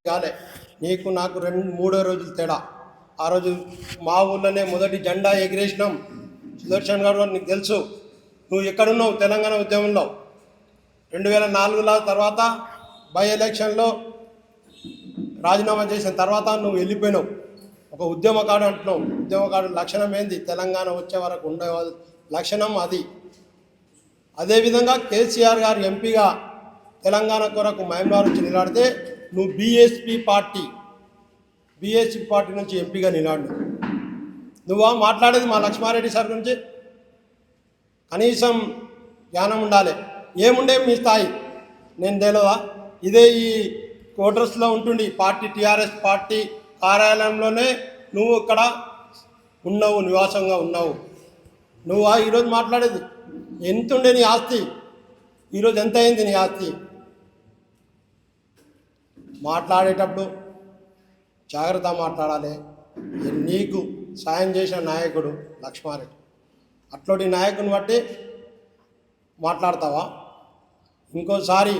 కాలే నీకు నాకు మూడో రోజులు తేడా. ఆ రోజు మా ఊళ్ళోనే మొదటి జెండా ఎగిరేసినాం. సుదర్శన్ గారు నీకు తెలుసు, నువ్వు ఎక్కడున్నావు తెలంగాణ ఉద్యమంలో. 2004 తర్వాత బై ఎలక్షన్లో రాజీనామా చేసిన తర్వాత నువ్వు వెళ్ళిపోయినావు. ఒక ఉద్యమకాడు అంటున్నావు. ఉద్యమకాడు లక్షణం ఏంది? తెలంగాణ వచ్చే వరకు ఉండే లక్షణం అది. అదేవిధంగా కేసీఆర్ గారు ఎంపీగా తెలంగాణ కొరకు మహబూబాబాద్ నుంచి నిలబడితే నువ్వు బీఎస్పీ పార్టీ నుంచి ఎంపీగా నిలబడి నువ్వు మాట్లాడేది మా లక్ష్మారెడ్డి సార్ గురించి కనీసం జ్ఞానం ఉండాలి. ఏముండే మీ స్థాయి నేను తెలియదా? ఇదే ఈ క్వార్టర్స్లో ఉంటుండి పార్టీ టీఆర్ఎస్ పార్టీ కార్యాలయంలోనే నువ్వు ఇక్కడ ఉన్నావు, నివాసంగా ఉన్నావు. నువ్వు ఈరోజు మాట్లాడేది ఎంత ఉండే నీ ఆస్తి, ఈరోజు ఎంత అయింది నీ ఆస్తి? మాట్లాడేటప్పుడు జాగ్రత్త మాట్లాడాలి. నీకు సాయం చేసిన నాయకుడు లక్ష్మారెడ్డి, అట్లాంటి నాయకుని బట్టి మాట్లాడతావా? ఇంకోసారి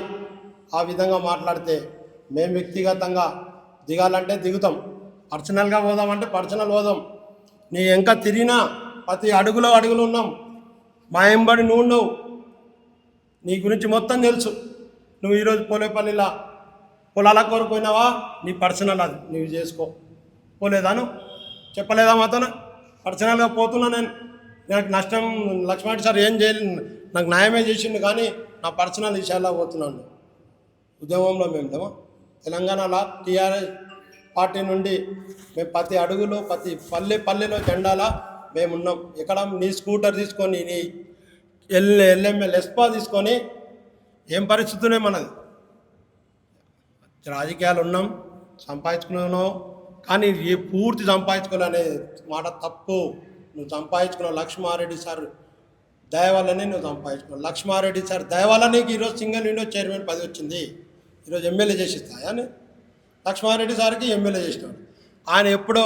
ఆ విధంగా మాట్లాడితే మేము వ్యక్తిగతంగా దిగాలంటే దిగుతాం, పర్సనల్గా పోదామంటే పర్సనల్ పోదాం. నీ ఇంకా తిరిగినా ప్రతి అడుగులో ఉన్నాం. మా ఎంబడి నువ్వు ఉన్నావు, నీ గురించి మొత్తం తెలుసు. నువ్వు ఈరోజు పోలేపల్లిలా పొలాల కోరుకుపోయినావా? నీ పర్సనల్ అది, నువ్వు చేసుకో. పోలేదాను చెప్పలేదా మాతో? పర్సనల్గా పోతున్నా నేను. నాకు నష్టం లక్ష్మణ్ సార్ ఏం చేయలేదు, నాకు న్యాయమే చేసిండు, కానీ నా పర్సనల్ విషయాల్లో పోతున్నాను. ఉద్యమంలో మేము తెలంగాణలో టీఆర్ఎస్ పార్టీ నుండి మేము ప్రతి అడుగులో ప్రతి పల్లెలో జెండాలా మేమున్నాం. ఇక్కడ నీ స్కూటర్ తీసుకొని నీ ఎల్ఎంఎల్ ఎస్పా తీసుకొని ఏం పరిస్థితులే మనది. రాజకీయాలు ఉన్నాం, సంపాదించుకున్నావు, కానీ ఏ పూర్తి సంపాదించుకోవాలనే మాట తప్పు. నువ్వు సంపాదించుకున్నావు లక్ష్మారెడ్డి సార్ దయ వల్లనే నువ్వు సంపాదించుకున్నావు. లక్ష్మారెడ్డి సార్ దయ వల్ల నీకు ఈరోజు సింగిల్ విండో చైర్మన్ పదవి వచ్చింది. ఈరోజు ఎమ్మెల్యే చేసిస్తాయా అని లక్ష్మారెడ్డి సార్కి ఎమ్మెల్యే చేసినాడు. ఆయన ఎప్పుడో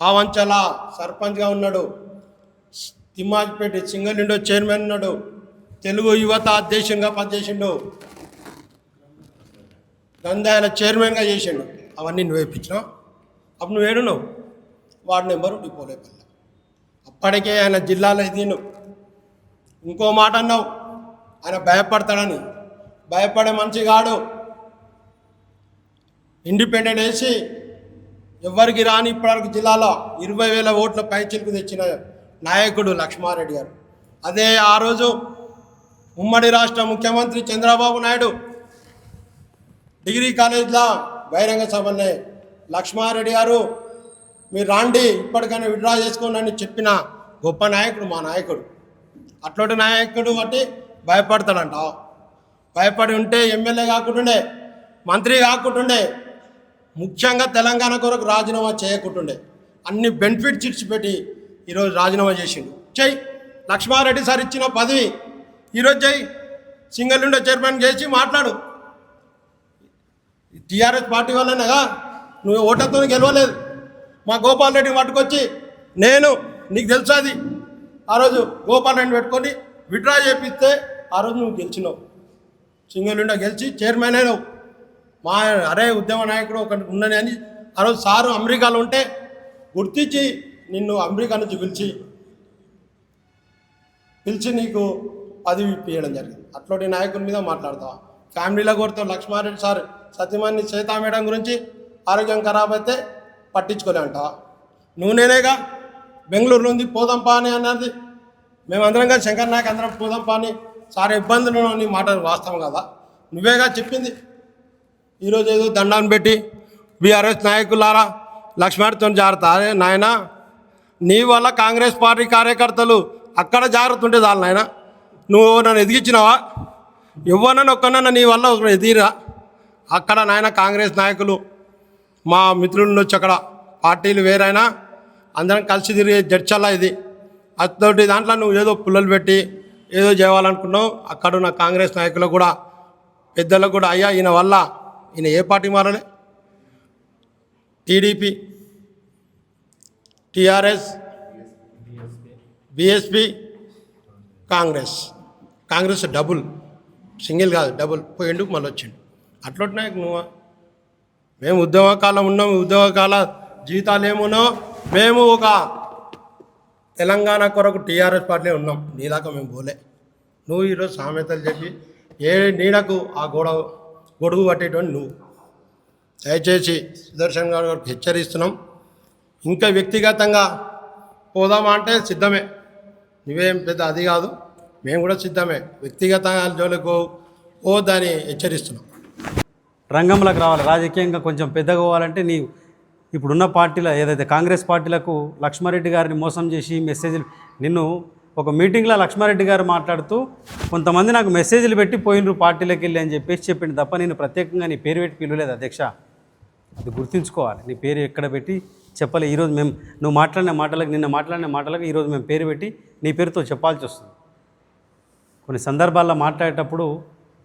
ఆవంచల సర్పంచ్గా ఉన్నాడు, తిమ్మాజిపేట సింగిల్ విండో చైర్మన్ ఉన్నాడు, తెలుగు యువత అధ్యక్షంగా పనిచేసిండు, గంధాయాల చైర్మన్గా చేసిండు. అవన్నీ నువ్వు వేయించినావు. అప్పుడు నువ్వు ఏడున్నావు? Ward number Polepally. అప్పటికే ఆయన జిల్లాలో ఎదిగిను. ఇంకో మాట అన్నావు, ఆయన భయపడతాడని. భయపడే మనిషి కాడు. ఇండిపెండెంట్ వేసి ఎవరికి రాని ఇప్పటివరకు జిల్లాలో 20,000 ఓట్ల పైచిలకు తెచ్చిన నాయకుడు లక్ష్మారెడ్డి గారు. అదే ఆ రోజు ఉమ్మడి రాష్ట్ర ముఖ్యమంత్రి చంద్రబాబు నాయుడు డిగ్రీ కాలేజ్లో బహిరంగ సభలే లక్ష్మారెడ్డి గారు మీరు రాండి, ఇప్పటికైనా విడ్రా చేసుకోండి అని చెప్పిన గొప్ప నాయకుడు మా నాయకుడు. అట్లాంటి నాయకుడు బట్టి భయపడతాడంట. భయపడి ఉంటే ఎమ్మెల్యే కాకుంటుండే, మంత్రి కాకుంటుండే, ముఖ్యంగా తెలంగాణ కొరకు రాజీనామా చేయకుంటుండే. అన్ని బెనిఫిట్స్ ఇచ్చిపెట్టి ఈరోజు రాజీనామా చేసిండు. చెయ్యి, లక్ష్మారెడ్డి సార్ ఇచ్చిన పదవి ఈరోజు చెయ్యి. సింగిల్ విండో చైర్మన్ చేసి మాట్లాడు. టీఆర్ఎస్ పార్టీ వల్లనేగా నువ్వు ఓటర్తో గెలవలేదు. మా గోపాల్ రెడ్డిని పట్టుకొచ్చి నేను నీకు తెలుసు అది ఆ రోజు గోపాల్ రెడ్డిని పెట్టుకొని విడ్రా చేపిస్తే ఆ రోజు నువ్వు గెలిచినావు. సింగిల్ విండో గెలిచి చైర్మన్ అయినావు. మా అరే ఉద్యమ నాయకుడు ఒకటి ఉన్నది అని ఆ రోజు సారు అమెరికాలో ఉంటే గుర్తించి నిన్ను అమెరికా నుంచి పిలిచి నీకు పదవి ఇప్పించడం జరిగింది. అట్లాంటి నాయకుల మీద మాట్లాడతావా? ఫ్యామిలీలో కోరుతావు. లక్ష్మారెడ్డి సార్ సతీమణి సీతా మేడం గురించి ఆరోగ్యం ఖరాబ్ అయితే పట్టించుకోలే అంటావా? నువ్వు నేనేగా బెంగళూరులో ఉంది పోదంపా అని అన్నది. మేమందరం కానీ శంకర్ నాయక్ అందరం పోదంపా అని సార్ ఇబ్బందులు అని మాట వాస్తవం కదా? నువ్వేగా చెప్పింది. ఈరోజు ఏదో దండాన్ని పెట్టి బీఆర్ఎస్ నాయకులారా లక్ష్మారెడ్డితో జాగ్రత్త. అదే నాయన, నీ వల్ల కాంగ్రెస్ పార్టీ కార్యకర్తలు అక్కడ జాగ్రత్త ఉంటే చాలు నాయన. నువ్వు నన్ను ఎదిగించినావా? ఎవరన్నా ఒక్కనన్నా నీ వల్ల ఒక ఎదిగిరా? అక్కడ నాయన కాంగ్రెస్ నాయకులు మా మిత్రులు వచ్చి అక్కడ పార్టీలు వేరైనా అందరం కలిసి తిరిగే జడ్చల్లా ఇది. అతోటి దాంట్లో నువ్వు ఏదో పుల్లలు పెట్టి ఏదో చేయాలనుకున్నావు. అక్కడ ఉన్న కాంగ్రెస్ నాయకులు కూడా పెద్దలకు కూడా అయ్యా ఈయన వల్ల ఈయన ఏ పార్టీ మారలే, TDP, TRS, BSP, Congress double, single కాదు డబుల్ పోయిండు, మళ్ళీ వచ్చిండు. అట్లా నాయకు నువ్వు మేము ఉద్యోగకాలం ఉన్నాం, ఉద్యోగకాల జీతాలు ఏమున్నో మేము ఒక తెలంగాణ కొరకు టీఆర్ఎస్ పార్టీ ఉన్నాం, నీదాకా మేము పోలే. నువ్వు ఈరోజు సామెతలు చెప్పి ఏ నీడకు ఆ గొడుగు పట్టేటువంటి నువ్వు. దయచేసి సుదర్శన్ గారికి హెచ్చరిస్తున్నాం. ఇంకా వ్యక్తిగతంగా పోదామా అంటే సిద్ధమే, నువ్వేం పెద్ద అది కాదు, మేము కూడా సిద్ధమే. వ్యక్తిగతంగా జోలికి పోవద్దని హెచ్చరిస్తున్నాం. రంగంలోకి రావాలి, రాజకీయంగా కొంచెం పెద్దగా పోవాలంటే నీ ఇప్పుడున్న పార్టీలో ఏదైతే కాంగ్రెస్ పార్టీలకు లక్ష్మారెడ్డి గారిని మోసం చేసి మెసేజ్లు, నిన్ను ఒక మీటింగ్లో లక్ష్మారెడ్డి గారు మాట్లాడుతూ కొంతమంది నాకు మెసేజ్లు పెట్టి పోయినరు పార్టీలోకి వెళ్ళి అని చెప్పేసి చెప్పింది తప్ప నేను ప్రత్యేకంగా నీ పేరు పెట్టి పిలవలేదు అధ్యక్ష. అది గుర్తుంచుకోవాలి, నీ పేరు ఎక్కడ పెట్టి చెప్పలే. ఈరోజు మేము నువ్వు మాట్లాడిన మాటలకు, నిన్న మాట్లాడిన మాటలకు ఈరోజు మేము పేరు పెట్టి నీ పేరుతో చెప్పాల్సి వస్తుంది. కొన్ని సందర్భాల్లో మాట్లాడేటప్పుడు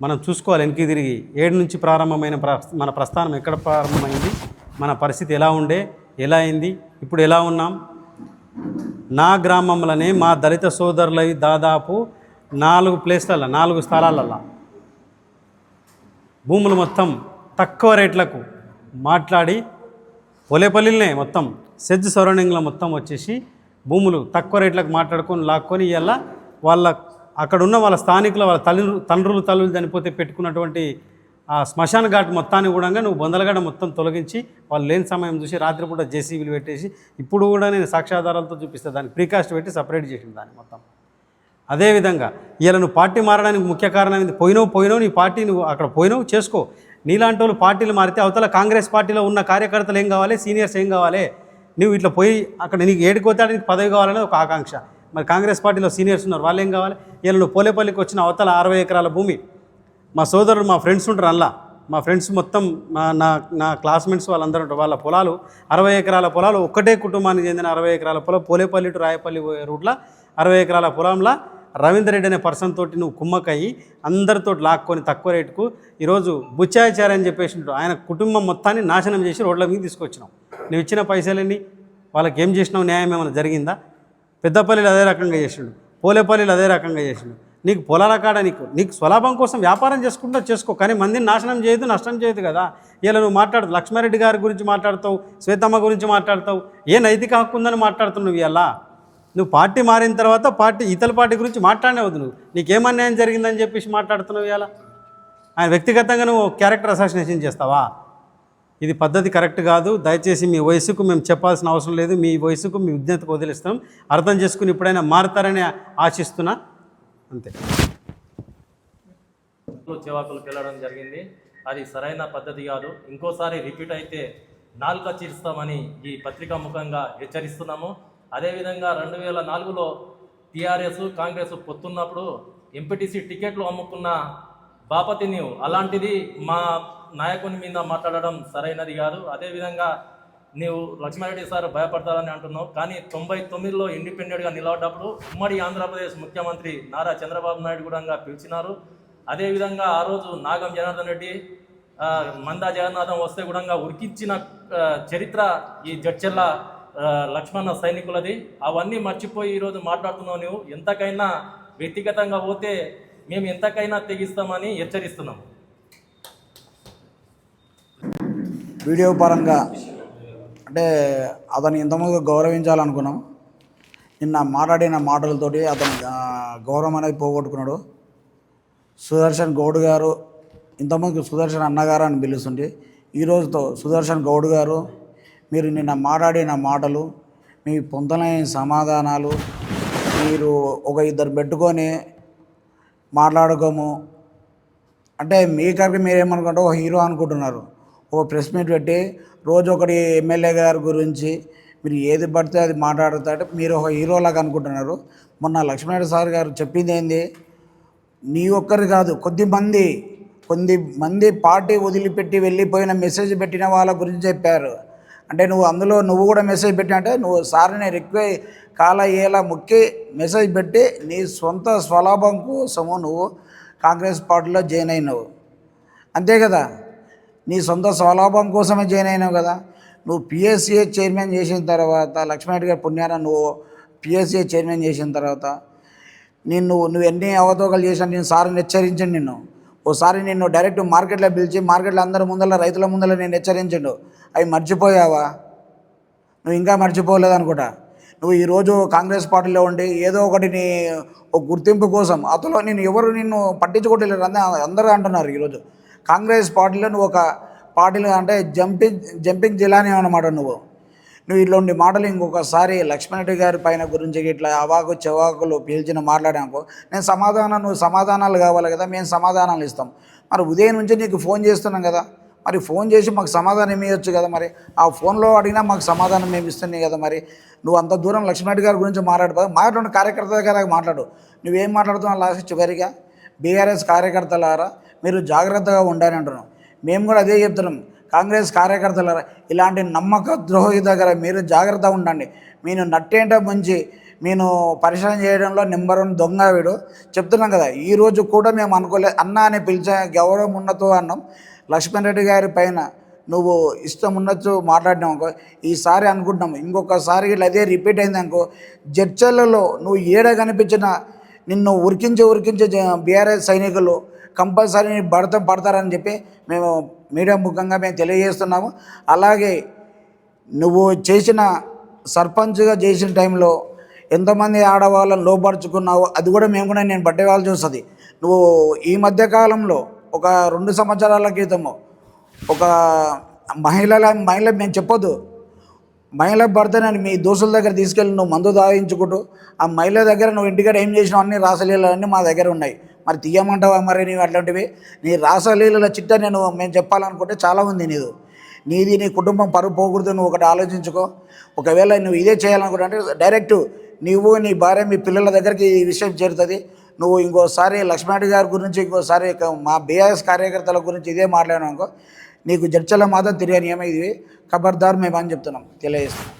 మనం చూసుకోవాలి, వెనక్కి తిరిగి ఏడు నుంచి ప్రారంభమైన మన ప్రస్థానం ఎక్కడ ప్రారంభమైంది, మన పరిస్థితి ఎలా ఉండే, ఎలా అయింది, ఇప్పుడు ఎలా ఉన్నాం. నా గ్రామంలోనే మా దళిత సోదరులవి దాదాపు 4 ప్లేస్లలో 4 స్థలాలలో భూములు మొత్తం తక్కువ రేట్లకు మాట్లాడి పొలేపల్లినే మొత్తం సెజ్ సరౌండింగ్లో మొత్తం వచ్చేసి భూములు తక్కువ రేట్లకు మాట్లాడుకొని లాక్కొని ఇలా వాళ్ళ అక్కడున్న వాళ్ళ స్థానికుల వాళ్ళ తండ్రులు చనిపోతే పెట్టుకున్నటువంటి ఆ శ్మశాన ఘాట్ మొత్తాన్ని కూడా నువ్వు బొందలగడ మొత్తం తొలగించి వాళ్ళు లేని సమయం చూసి రాత్రిపూట జేసీబీలు పెట్టేసి ఇప్పుడు కూడా నేను సాక్ష్యాధారాలతో చూపిస్తే దానికి ప్రీకాస్ట్ పెట్టి సపరేట్ చేసింది దాన్ని మొత్తం. అదేవిధంగా ఇలా నువ్వు పార్టీ మారడానికి ముఖ్య కారణం ఏంది? పోయినావు నీ పార్టీ నువ్వు అక్కడ పోయినావు చేసుకో. నీలాంటి వాళ్ళు పార్టీలు మారితే అవతల కాంగ్రెస్ పార్టీలో ఉన్న కార్యకర్తలు ఏం కావాలి, సీనియర్స్ ఏం కావాలి? నువ్వు ఇట్లా పోయి అక్కడ నీకు ఏడుకోతాడు, నీకు పదవి కావాలనేది ఒక ఆకాంక్ష. మరి కాంగ్రెస్ పార్టీలో సీనియర్స్ ఉన్నారు, వాళ్ళు ఏం కావాలి? ఇలా నువ్వు పోలేపల్లికి వచ్చిన అవతల 60 ఎకరాల భూమి, మా సోదరులు మా ఫ్రెండ్స్ ఉంటారు అలా, మా ఫ్రెండ్స్ మొత్తం నా క్లాస్మేట్స్ వాళ్ళందరూ ఉంటారు. వాళ్ళ పొలాలు 60 ఎకరాల పొలాలు, ఒక్కటే కుటుంబానికి చెందిన 60 ఎకరాల పొలం, పోలేపల్లి టు రాయపల్లి రూట్లో 60 ఎకరాల పొలంలో రవీందర్ రెడ్డి అనే పర్సన్ తోటి నువ్వు కుమ్మక్కయ్యి అందరితో లాక్కొని తక్కువ రేటుకు ఈరోజు బుచ్చాచార్య అని చెప్పేసి ఆయన కుటుంబం మొత్తాన్ని నాశనం చేసి రోడ్ల మీద తీసుకొచ్చినావు. నువ్వు ఇచ్చిన పైసలన్నీ వాళ్ళకి ఏం చేసినావు? న్యాయం ఏమైనా జరిగిందా? పెద్దపల్లిలో అదే రకంగా చేసిండు, పోలేపల్లిలో అదే రకంగా చేసిండు. నీకు పొలాల కాడ నీకు స్వలాభం కోసం వ్యాపారం చేసుకుంటూ చేసుకో, కానీ మందిని నాశనం చేయదు, నష్టం చేయదు కదా. ఇలా నువ్వు మాట్లాడుతూ లక్ష్మారెడ్డి గారి గురించి మాట్లాడతావు, శ్వేతమ్మ గురించి మాట్లాడతావు, ఏ నైతిక హక్కు ఉందని మాట్లాడుతున్నావు. ఇలా నువ్వు పార్టీ మారిన తర్వాత ఇతర పార్టీ గురించి మాట్లాడేవద్దు. నువ్వు నీకేమన్యాయం జరిగిందని చెప్పేసి మాట్లాడుతున్నావు. ఇలా ఆయన వ్యక్తిగతంగా నువ్వు క్యారెక్టర్ అసాసినేషన్ చేస్తావా? ఇది పద్ధతి కరెక్ట్ కాదు. దయచేసి మీ వయసుకు మేము చెప్పాల్సిన అవసరం లేదు, మీ వయసుకు మీ విజ్ఞతకు వదిలిస్తాం. అర్థం చేసుకుని ఇప్పుడైనా మారుతారని ఆశిస్తున్నా, అంతే. చెవాకులకు వెళ్ళడం జరిగింది, అది సరైన పద్ధతి కాదు. ఇంకోసారి రిపీట్ అయితే నాలుక చీరుస్తామని ఈ పత్రికా ముఖంగా హెచ్చరిస్తున్నాము. అదేవిధంగా 2004లో టీఆర్ఎస్ కాంగ్రెస్ పొత్తున్నప్పుడు ఎంపీటీసీ టికెట్లు అమ్ముకున్న బాపతి నీవు, అలాంటిది మా నాయకుని మీద మాట్లాడడం సరైనది కాదు. అదేవిధంగా నీవు లక్ష్మారెడ్డి సార్ భయపడతారని అంటున్నావు, కానీ 99లో ఇండిపెండెంట్గా నిలబడ్డప్పుడు ఉమ్మడి ఆంధ్రప్రదేశ్ ముఖ్యమంత్రి నారా చంద్రబాబు నాయుడు కూడా పిలిచినారు. అదేవిధంగా ఆ రోజు నాగం జనార్దన్ రెడ్డి, మందా జగన్నాథం వస్తే కూడా ఉరికించిన చరిత్ర ఈ జడ్చెల్ల లక్ష్మణ సైనికులది. అవన్నీ మర్చిపోయి ఈరోజు మాట్లాడుతున్నావు. నువ్వు ఎంతకైనా వ్యక్తిగతంగా పోతే మేము ఎంతకైనా తెగిస్తామని హెచ్చరిస్తున్నాము. వీడియో పరంగా అంటే అతను ఇంతకుముందు గౌరవించాలనుకున్నాం, నిన్న మాట్లాడిన మాటలతోటి అతను గౌరవం అనేది పోగొట్టుకున్నాడు. సుదర్శన్ గౌడ్ గారు, ఇంతకుముందు సుదర్శన్ అన్నగారు అని పిలుస్తుంటే ఈరోజుతో సుదర్శన్ గౌడ్ గారు, మీరు నిన్న మాట్లాడిన మాటలు, మీ పొందలేని సమాధానాలు, మీరు ఒక ఇద్దరు పెట్టుకొని మాట్లాడుకోము అంటే మీ కరికి మీరేమనుకుంటే ఒక హీరో అనుకుంటున్నారు. ఒక ప్రెస్ మీట్ పెట్టి రోజు ఒకటి ఎమ్మెల్యే గారి గురించి మీరు ఏది పడితే అది మాట్లాడుతుంటే మీరు ఒక హీరోలాగా అనుకుంటున్నారు. మొన్న లక్ష్మీనారాయణ సార్ గారు చెప్పింది ఏంది, నీ ఒక్కరు కాదు కొద్దిమంది పార్టీ వదిలిపెట్టి వెళ్ళిపోయిన మెసేజ్ పెట్టిన వాళ్ళ గురించి చెప్పారు. అంటే నువ్వు కూడా మెసేజ్ పెట్టినా అంటే నువ్వు సార్ని కాల ఏలా మొక్కి మెసేజ్ పెట్టి నీ సొంత స్వలాభం కోసము నువ్వు కాంగ్రెస్ పార్టీలో జాయిన్ అయినావు, అంతే కదా. నీ సొంత స్వలాభం కోసమే జాయిన్ అయినావు కదా. నువ్వు పిఎస్సిఏ చైర్మన్ చేసిన తర్వాత, లక్ష్మణరెడ్డి గారి పుణ్యాన నువ్వు పిఎస్సిఏ చైర్మన్ చేసిన తర్వాత నువ్వు ఎన్ని అవతోకలు చేసినా నేను సార్ని హెచ్చరించండి. నిన్ను ఓసారి నిన్ను డైరెక్ట్ మార్కెట్లో పిలిచి మార్కెట్లో అందరి ముందర రైతుల ముందర నేను హెచ్చరించిండు, అవి మర్చిపోయావా? నువ్వు ఇంకా మర్చిపోలేదు అనుకుంటా. నువ్వు ఈరోజు కాంగ్రెస్ పార్టీలో ఉండి ఏదో ఒకటి నీ ఒక గుర్తింపు కోసం అతలో ఎవరు నిన్ను పట్టించుకోవట్లేదు అందరూ అంటున్నారు. ఈరోజు కాంగ్రెస్ పార్టీలో నువ్వు ఒక పార్టీలు అంటే జంపింగ్ జిల్లానే అన్నమాట. నువ్వు ఇట్లాంటి మాటలు ఇంకొకసారి లక్ష్మణరెడ్డి గారి పైన గురించి ఇట్లా అవాకు చెవాకులు పీల్చిన మాట్లాడానుకో, నువ్వు సమాధానాలు కావాలి కదా, మేము సమాధానాలు ఇస్తాం. మరి ఉదయం నుంచి నీకు ఫోన్ చేస్తున్నాం కదా, మరి ఫోన్ చేసి మాకు సమాధానం ఇవ్వచ్చు కదా, మరి ఆ ఫోన్లో అడిగినా మాకు సమాధానం మేము ఇస్తున్నాయి కదా. మరి నువ్వు అంత దూరం లక్ష్మణరెడ్డి గారి గురించి మాట్లాడు కార్యకర్త దగ్గర మాట్లాడు. నువ్వేం మాట్లాడుతున్నావు లాస్ట్ చివరిగా? బీఆర్ఎస్ కార్యకర్తలారా మీరు జాగ్రత్తగా ఉండాలని అంటున్నావు. మేము కూడా అదే చెప్తున్నాం, కాంగ్రెస్ కార్యకర్తలారా ఇలాంటి నమ్మక ద్రోహి దగ్గర మీరు జాగ్రత్తగా ఉండండి. నేను నట్టేంట ముంచి నేను పరిశీలన చేయడంలో నెంబర్ 1 దొంగ వీడు చెప్తున్నాం కదా. ఈరోజు కూడా మేము అనుకోలేదు, అన్న అని పిలిచే గౌరవం ఉన్నతో అన్నాం. లక్ష్మణరెడ్డి గారి పైన నువ్వు ఇష్టం ఉన్నట్టు మాట్లాడినావు అనుకో, ఈసారి అనుకుంటున్నాం ఇంకొకసారి ఇట్లా అదే రిపీట్ అయింది అనుకో, జడ్చర్లలో నువ్వు ఏడ కనిపించిన నిన్ను ఉరికించే బీఆర్ఎస్ సైనికులు కంపల్సరీ పడతారని చెప్పి మేము మీడియా ముఖంగా మేము తెలియజేస్తున్నాము. అలాగే నువ్వు చేసిన సర్పంచ్గా చేసిన టైంలో ఎంతమంది ఆడవాళ్ళని లోపరుచుకున్నావు అది కూడా నేను పట్టేవాళ్ళు చూస్తుంది. నువ్వు ఈ మధ్యకాలంలో ఒక 2 సంవత్సరాల క్రితము ఒక మహిళ మేము చెప్పొద్దు, మహిళ భర్తనని మీ దోస్తుల దగ్గర తీసుకెళ్ళి నువ్వు మందు దాయించుకుంటూ ఆ మహిళ దగ్గర నువ్వు ఇంటికాడ ఏం చేసినావు అన్ని రాసలీలన్నీ మా దగ్గర ఉన్నాయి. మరి తీయమంటావా? మరి నీవు అట్లాంటివి నీ రాసలీల చిట్ట మేము చెప్పాలనుకుంటే చాలా ఉంది. నీది నీ కుటుంబం పరువు పోకూడదు. నువ్వు ఒకటి ఆలోచించుకో. ఒకవేళ నువ్వు ఇదే చేయాలనుకుంటే అంటే డైరెక్ట్ నువ్వు నీ భార్య మీ పిల్లల దగ్గరికి ఈ విషయం చేరుతుంది. నువ్వు ఇంకోసారి లక్ష్మణరెడ్డి గారి గురించి ఇంకోసారి మా బీఆర్ఎస్ కార్యకర్తల గురించి ఇదే మాట్లాడినావు అనుకో, నీకు జడ్చల మాత్రం తిరిగి నియమం ఇది ఖబర్దార్ మేము అని చెప్తున్నాం, తెలియజేస్తున్నాం.